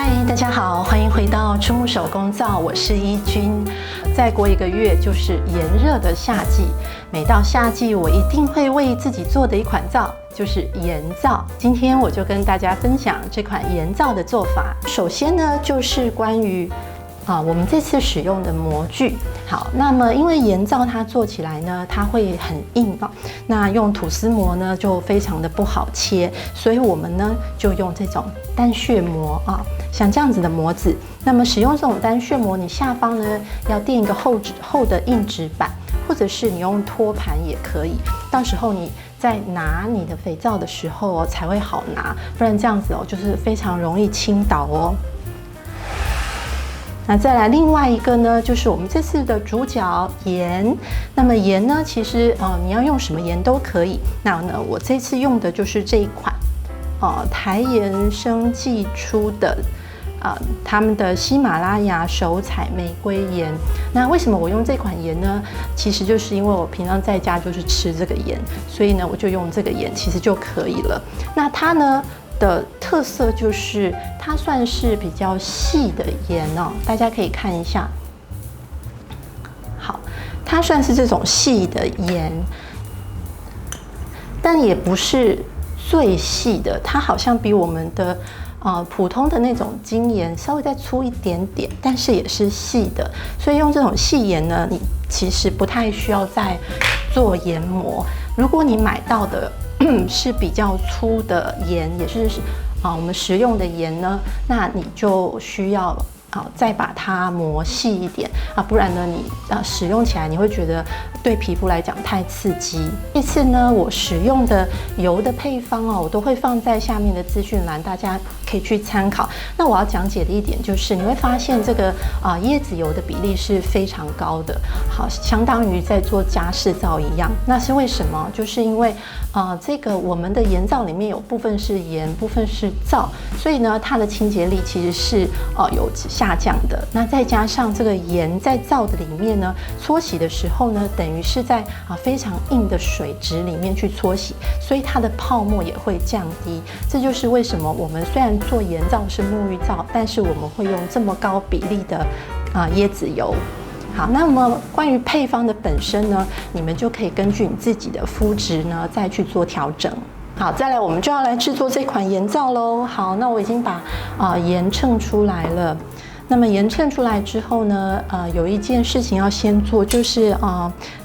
嗨，大家好，欢迎回到初木手工皂，我是依君。再过1个月就是炎热的夏季，每到夏季我一定会为自己做的一款皂就是盐皂。今天我就跟大家分享这款盐皂的做法。首先呢，就是关于我们这次使用的模具。好，那么因为盐皂它做起来呢，它会很硬那用吐司模呢就非常的不好切，所以我们呢就用这种单屑模像这样子的模子。那么使用这种单屑模，你下方呢要垫一个厚的硬纸板，或者是你用托盘也可以。到时候你在拿你的肥皂的时候才会好拿，不然这样子就是非常容易倾倒哦。那再来另外一个呢，就是我们这次的主角盐。那么盐呢，其实你要用什么盐都可以。那呢，我这次用的就是这一款台盐生技出的他们的喜马拉雅手采玫瑰盐。那为什么我用这款盐呢？其实就是因为我平常在家就是吃这个盐，所以呢我就用这个盐其实就可以了。那它呢的特色就是它算是比较细的盐大家可以看一下。好，它算是这种细的盐，但也不是最细的，它好像比我们的普通的那种精盐稍微再粗一点点，但是也是细的。所以用这种细盐呢，你其实不太需要再做研磨。如果你买到的是比较粗的盐，也就是我们食用的盐呢，那你就需要再把它磨细一点不然呢你使用起来你会觉得对皮肤来讲太刺激。这次呢我使用的油的配方我都会放在下面的资讯栏，大家可以去参考。那我要讲解的一点就是，你会发现这个椰子油的比例是非常高的，好，相当于在做家事皂一样。那是为什么？就是因为这个我们的盐皂里面有部分是盐，部分是皂，所以呢它的清洁力其实是有下降的。那再加上这个盐在皂的里面呢，搓洗的时候呢，等于是在非常硬的水质里面去搓洗，所以它的泡沫也会降低。这就是为什么我们虽然做盐皂是沐浴皂，但是我们会用这么高比例的椰子油。好，那么关于配方的本身呢，你们就可以根据你自己的肤质呢再去做调整。好，再来我们就要来制作这款盐皂咯。好，那我已经把盐称出来了。那么盐称出来之后呢，有一件事情要先做，就是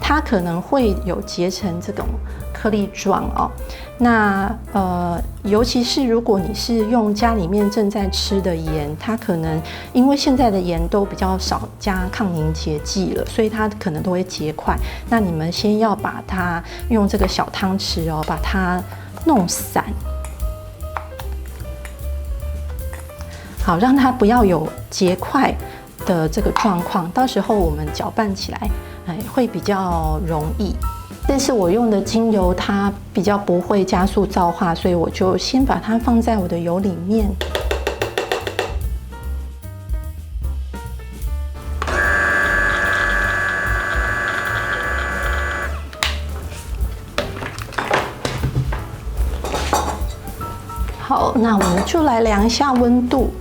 它可能会有结成这种颗粒状那尤其是如果你是用家里面正在吃的盐，它可能因为现在的盐都比较少加抗凝结剂了，所以它可能都会结块。那你们先要把它用这个小汤匙把它弄散，好，让它不要有结块的这个状况，到时候我们搅拌起来会比较容易。这次我用的精油它比较不会加速皂化，所以我就先把它放在我的油里面。好，那我们就来量一下温度。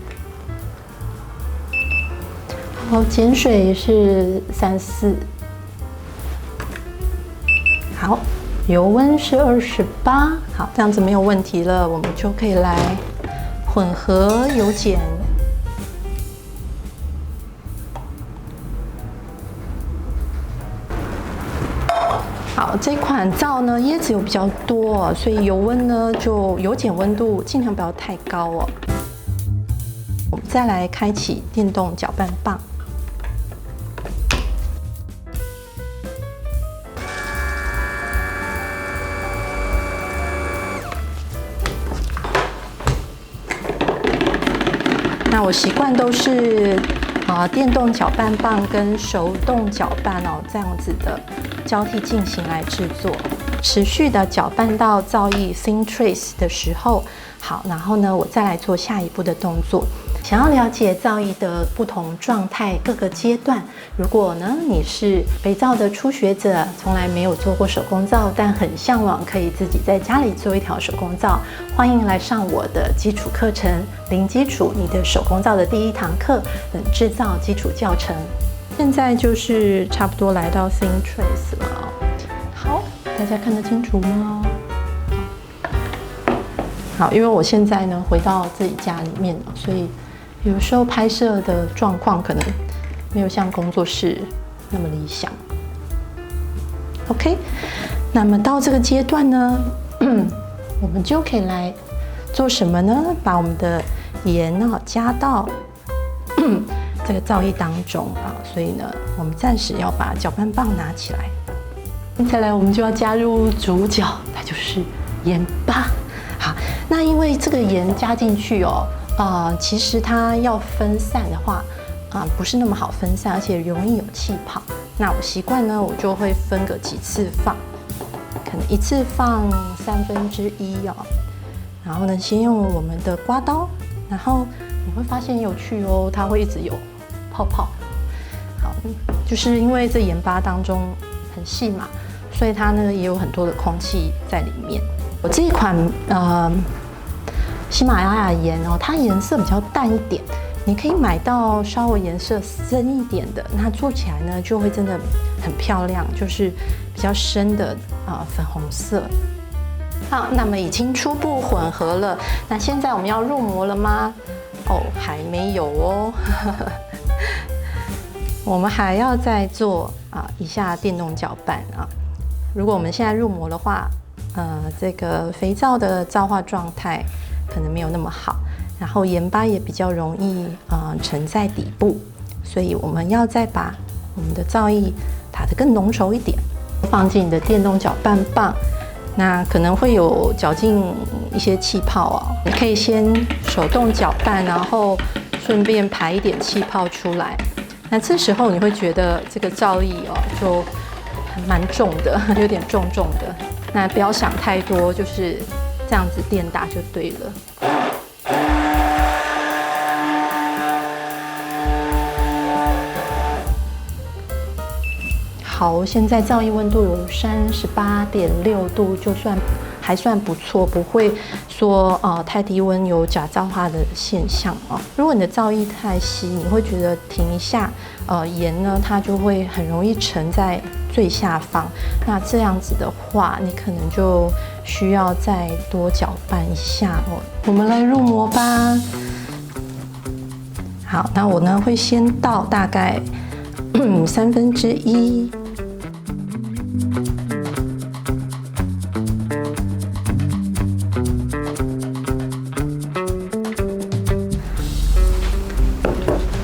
好，碱水是34。好，油温是28。好，这样子没有问题了，我们就可以来混合油碱。好，这款皂呢椰子油比较多所以油温呢就油碱温度尽量不要太高我们再来开启电动搅拌棒。那我习惯都是电动搅拌棒跟手动搅拌这样子的交替进行来制作，持续的搅拌到皂液 thin trace 的时候，好，然后呢，我再来做下一步的动作。想要了解皂液的不同状态、各个阶段，如果呢你是肥皂的初学者，从来没有做过手工皂，但很向往可以自己在家里做一条手工皂，欢迎来上我的基础课程《零基础你的手工皂的第一堂课》冷制皂基础教程。现在就是差不多来到 Thin Trace 了。好，大家看得清楚吗？好，因为我现在呢回到自己家里面了，所以有时候拍摄的状况可能没有像工作室那么理想。OK， 那么到这个阶段呢，我们就可以来做什么呢？把我们的盐加到这个皂液当中啊，所以呢，我们暂时要把搅拌棒拿起来。再来，我们就要加入主角，它就是盐巴。好，那因为这个盐加进去哦。其实它要分散的话，不是那么好分散，而且容易有气泡。那我习惯呢，我就会分个几次放，可能一次放1/3哦。然后呢，先用我们的刮刀，然后你会发现很有趣哦，它会一直有泡泡。好，就是因为这盐巴当中很细嘛，所以它呢也有很多的空气在里面。我这一款喜马拉雅盐哦，它颜色比较淡一点，你可以买到稍微颜色深一点的，那做起来呢就会真的很漂亮，就是比较深的粉红色。好，那么已经初步混合了，那现在我们要入模了吗？哦，还没有哦，我们还要再做一下电动搅拌啊。如果我们现在入模的话，这个肥皂的皂化状态可能没有那么好，然后盐巴也比较容易沉在底部，所以我们要再把我们的皂液打得更浓稠一点，放进你的电动搅拌棒，那可能会有搅进一些气泡哦，你可以先手动搅拌，然后顺便排一点气泡出来。那这时候你会觉得这个皂液哦就蛮重的，有点重重的，那不要想太多，就是这样子电打就对了。好，现在皂液温度有38.6度，还算不错，不会说太低温有假皂化的现象哦。如果你的皂液太稀，你会觉得停一下，盐呢它就会很容易沉在最下方，那这样子的话，你可能就需要再多搅拌一下哦。我们来入模吧。好，那我呢会先倒大概1/3。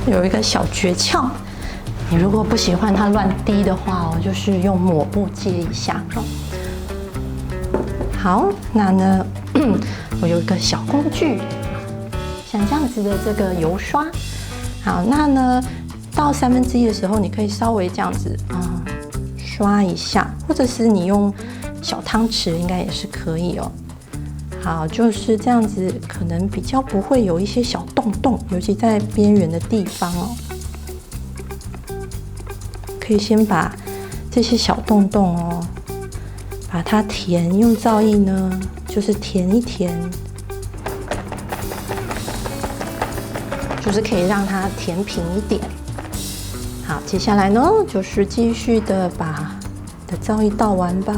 有一个小诀窍。你如果不喜欢它乱滴的话哦，就是用抹布接一下哦。好，那呢，我有一个小工具，像这样子的这个油刷。好，那呢，到1/3的时候，你可以稍微这样子刷一下，或者是你用小汤匙应该也是可以哦。好，就是这样子，可能比较不会有一些小洞洞，尤其在边缘的地方哦。可以先把这些小洞洞哦，把它填，用皂液呢，就是填一填，就是可以让它填平一点。好，接下来呢，就是继续的把的皂液倒完吧。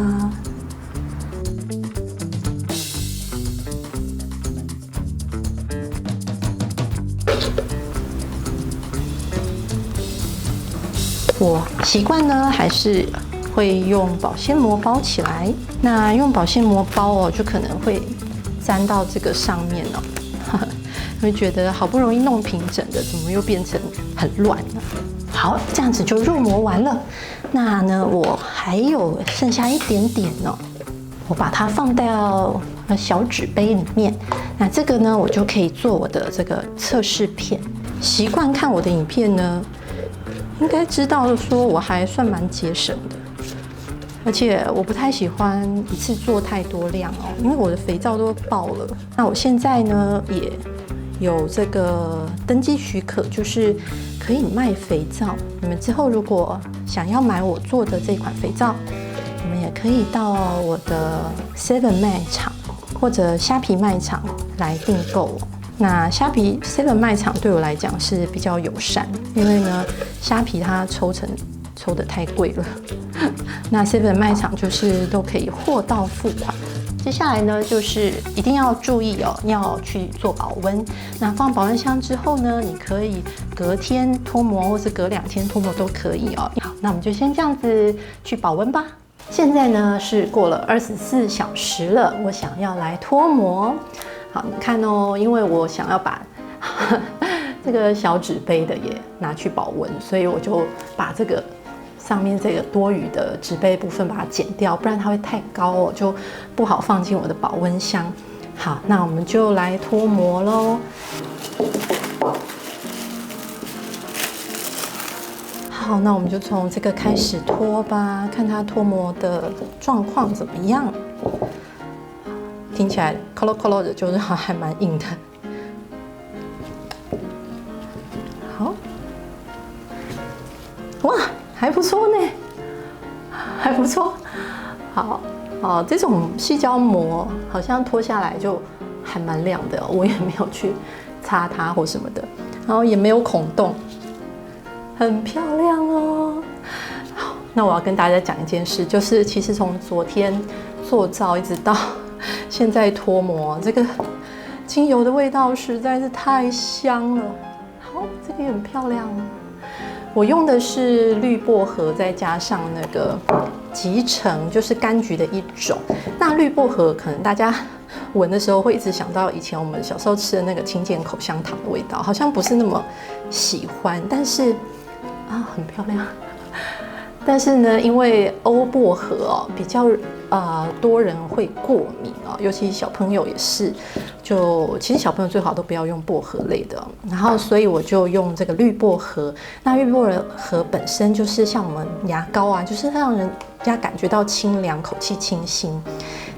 我习惯呢，还是会用保鲜膜包起来。那用保鲜膜包哦，就可能会粘到这个上面哦，会觉得好不容易弄平整的，怎么又变成很乱呢？好，这样子就入模完了。那呢，我还有剩下一点点哦，我把它放到小纸杯里面。那这个呢，我就可以做我的这个测试片。习惯看我的影片呢，应该知道说我还算蛮节省的，而且我不太喜欢一次做太多量哦，因为我的肥皂都爆了。那我现在呢也有这个登记许可，就是可以卖肥皂。你们之后如果想要买我做的这款肥皂，你们也可以到我的 Seven 卖场或者虾皮卖场来订购哦。那虾皮 Seven 卖场对我来讲是比较友善，因为呢，虾皮它抽成抽得太贵了。那 Seven 卖场就是都可以货到付款。接下来呢，就是一定要注意哦，要去做保温。那放保温箱之后呢，你可以隔天脱模，或是隔2天脱模都可以哦。好，那我们就先这样子去保温吧。现在呢是过了24小时了，我想要来脱模。好，你看哦，因为我想要把这个小纸杯的也拿去保温，所以我就把这个上面这个多余的纸杯部分把它剪掉，不然它会太高哦，就不好放进我的保温箱。好，那我们就来脱模咯。好，那我们就从这个开始脱吧，看它脱模的状况怎么样。听起来咯咯咯咯的，就是还蛮硬的。好，哇，还不错呢，还不错。好，哦，这种矽胶膜好像脱下来就还蛮亮的，我也没有去擦它或什么的，然后也没有孔洞，很漂亮哦。好，那我要跟大家讲一件事，就是其实从昨天做皂一直到现在脱模，这个精油的味道实在是太香了。好，这个也很漂亮。我用的是绿薄荷，再加上那个棘橙，就是柑橘的一种。那绿薄荷可能大家闻的时候会一直想到以前我们小时候吃的那个清健口香糖的味道，好像不是那么喜欢，但是很漂亮。但是呢，因为欧薄荷哦比较多人会过敏哦，尤其小朋友也是。其实小朋友最好都不要用薄荷类的，然后所以我就用这个绿薄荷。那绿薄荷本身就是像我们牙膏啊，就是让人家感觉到清凉，口气清新。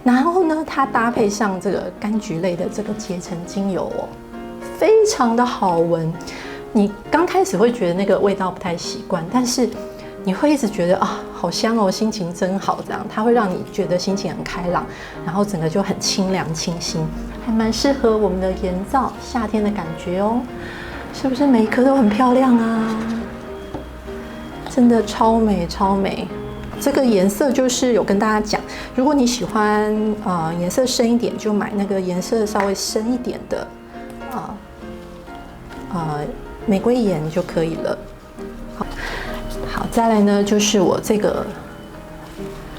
然后呢，它搭配上这个柑橘类的这个结成精油哦，非常的好闻。你刚开始会觉得那个味道不太习惯，但是你会一直觉得好香哦，心情真好，这样它会让你觉得心情很开朗，然后整个就很清凉清新，还蛮适合我们的颜皂夏天的感觉哦，是不是每一颗都很漂亮啊？真的超美超美。这个颜色就是有跟大家讲，如果你喜欢颜色深一点，就买那个颜色稍微深一点的玫瑰盐就可以了。好，再来呢，就是我这个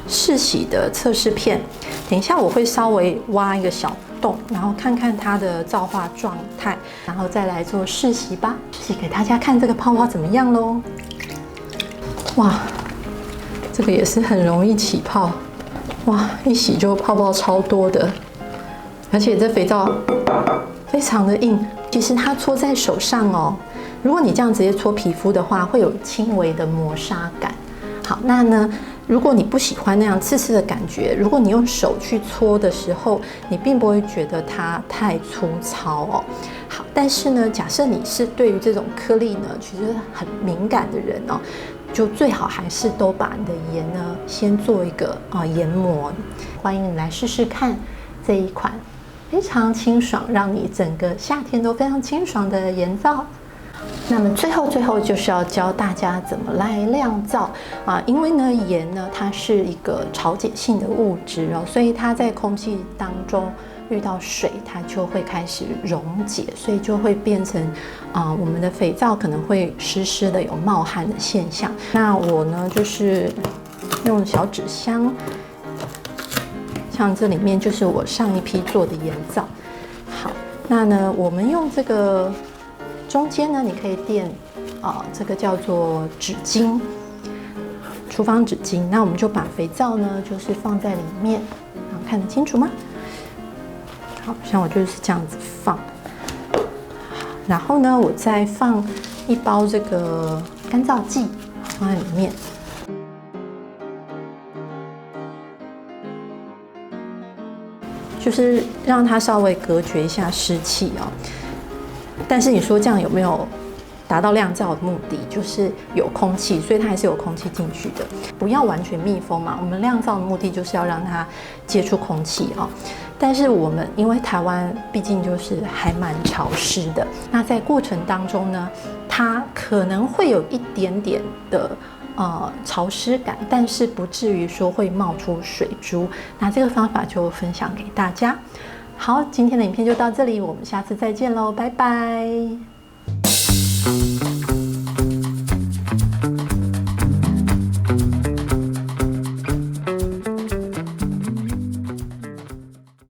试洗的测试片，等一下我会稍微挖一个小洞，然后看看它的皂化状态，然后再来做试洗吧。试洗给大家看这个泡泡怎么样咯。哇，这个也是很容易起泡，哇，一洗就泡泡超多的，而且这肥皂非常的硬，其实它搓在手上哦。如果你这样直接搓皮肤的话，会有轻微的磨砂感。好，那呢，如果你不喜欢那样刺刺的感觉，如果你用手去搓的时候，你并不会觉得它太粗糙哦。好，但是呢，假设你是对于这种颗粒呢，其实很敏感的人哦，就最好还是都把你的盐呢先做一个研磨。欢迎你来试试看这一款非常清爽，让你整个夏天都非常清爽的盐皂。那么最后就是要教大家怎么来酿造因为呢盐呢它是一个潮解性的物质哦，所以它在空气当中遇到水，它就会开始溶解，所以就会变成我们的肥皂可能会湿湿的，有冒汗的现象。那我呢就是用小纸箱，像这里面就是我上一批做的盐皂。好，那呢我们用这个。中间呢，你可以垫这个叫做纸巾，厨房纸巾。那我们就把肥皂呢，就是放在里面，然后看得清楚吗？好像我就是这样子放。然后呢，我再放一包这个干燥剂放在里面，就是让它稍微隔绝一下湿气哦。但是你说这样有没有达到酿造的目的？就是有空气，所以它还是有空气进去的，不要完全密封嘛。我们酿造的目的就是要让它接触空气啊。但是我们因为台湾毕竟就是还蛮潮湿的，那在过程当中呢，它可能会有一点点的潮湿感，但是不至于说会冒出水珠。那这个方法就分享给大家。好，今天的影片就到这里，我们下次再见喽，拜拜。